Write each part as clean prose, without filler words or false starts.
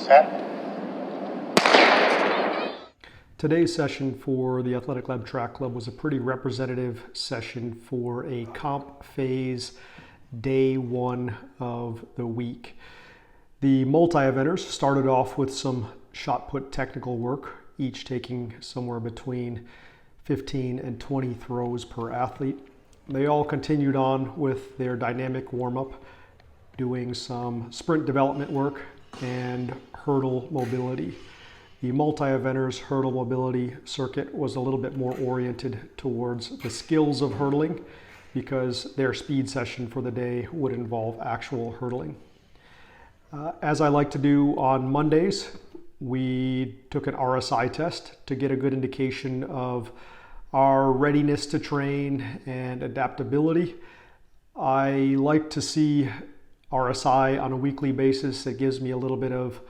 Set. Today's session for the Athletic Lab Track Club was a pretty representative session for a comp phase day one of the week. The multi-eventers started off with some shot put technical work, each taking somewhere between 15 and 20 throws per athlete. They all continued on with their dynamic warm-up, doing some sprint development work and hurdle mobility. The multi-eventers hurdle mobility circuit was a little bit more oriented towards the skills of hurdling because their speed session for the day would involve actual hurdling. As I like to do on Mondays, we took an RSI test to get a good indication of our readiness to train and adaptability. I like to see RSI on a weekly basis. It gives me a little bit of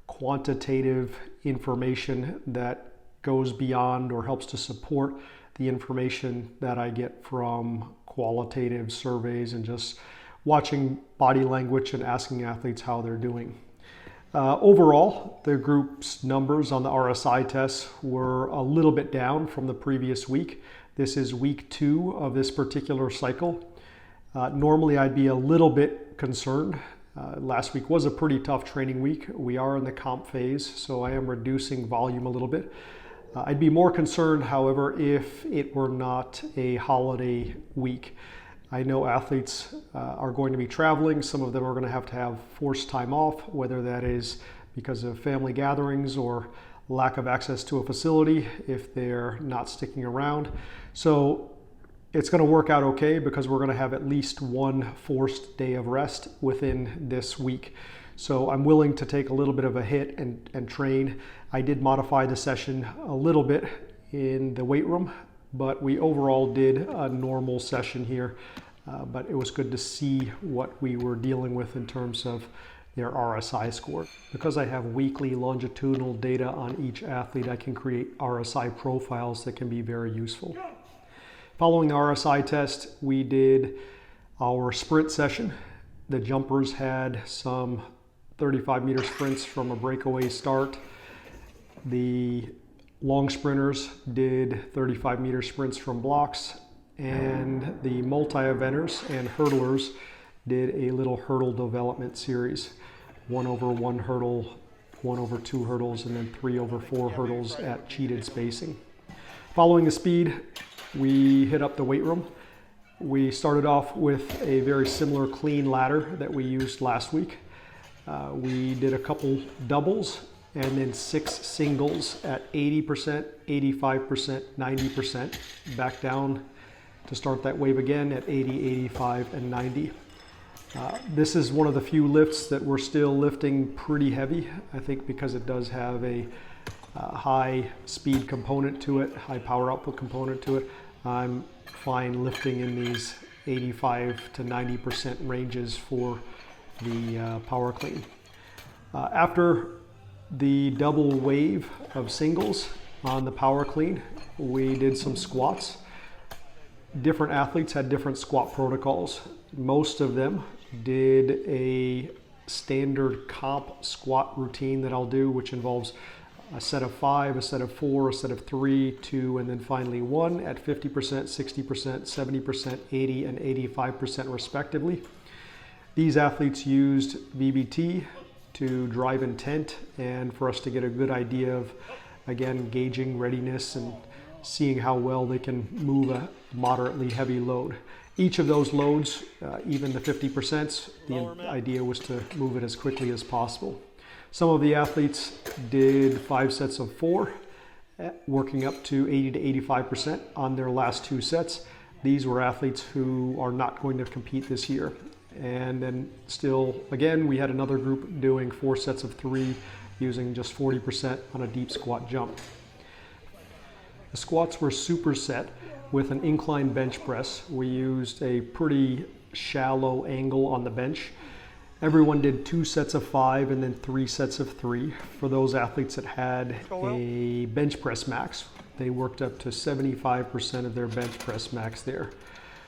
quantitative information that goes beyond or helps to support the information that I get from qualitative surveys and just watching body language and asking athletes how they're doing. Overall, the group's numbers on the RSI tests were a little bit down from the previous week. This is week 2 of this particular cycle. Normally I'd be a little bit concerned. Last week was a pretty tough training week. We are in the comp phase, so I am reducing volume a little bit. I'd be more concerned, however, if it were not a holiday week. I know athletes are going to be traveling. Some of them are going to have forced time off, whether that is because of family gatherings or lack of access to a facility if they're not sticking around. So it's going to work out okay because we're going to have at least one forced day of rest within this week. So I'm willing to take a little bit of a hit and train. I did modify the session a little bit in the weight room, but we overall did a normal session here. But it was good to see what we were dealing with in terms of their RSI score. Because I have weekly longitudinal data on each athlete, I can create RSI profiles that can be very useful. Following the RSI test, we did our sprint session. The jumpers had some 35-meter sprints from a breakaway start. The long sprinters did 35-meter sprints from blocks, and the multi-eventers and hurdlers did a little hurdle development series. 1/1 hurdle, 1/2 hurdles, and then 3/4 hurdles at cheated spacing. Following the speed, we hit up the weight room. We started off with a very similar clean ladder that we used last week. We did a couple doubles and then 6 singles at 80%, 85%, 90%. Back down to start that wave again at 80, 85, and 90. This is one of the few lifts that we're still lifting pretty heavy, I think because it does have a high speed component to it, high power output component to it. I'm fine lifting in these 85 to 90% ranges for the power clean. After the double wave of singles on the power clean, we did some squats. Different athletes had different squat protocols. Most of them did a standard comp squat routine that I'll do, which involves a set of 5, a set of 4, a set of 3, 2, and then finally 1 at 50%, 60%, 70%, 80, and 85% respectively. These athletes used VBT to drive intent and for us to get a good idea of, again, gauging readiness and seeing how well they can move a moderately heavy load. Each of those loads, even the 50%, the idea was to move it as quickly as possible. Some of the athletes did 5 sets of 4, working up to 80 to 85% on their last 2 sets. These were athletes who are not going to compete this year. And then still, again, we had another group doing 4 sets of 3 using just 40% on a deep squat jump. The squats were superset with an incline bench press. We used a pretty shallow angle on the bench. Everyone did 2 sets of 5 and then 3 sets of 3. For those athletes that had a bench press max, they worked up to 75% of their bench press max there.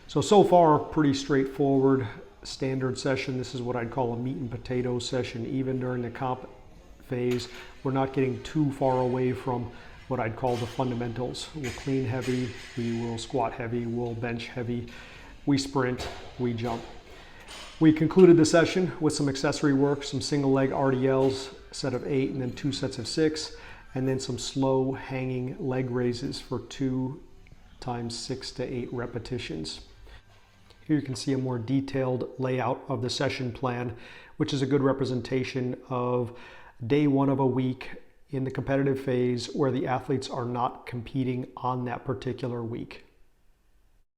So far, pretty straightforward, standard session. This is what I'd call a meat and potatoes session, even during the comp phase, we're not getting too far away from what I'd call the fundamentals. We'll clean heavy, we will squat heavy, we'll bench heavy, we sprint, we jump. We concluded the session with some accessory work, some single leg RDLs, a set of 8 and then 2 sets of 6, and then some slow hanging leg raises for 2 times 6 to 8 repetitions. Here you can see a more detailed layout of the session plan, which is a good representation of day 1 of a week in the competitive phase where the athletes are not competing on that particular week.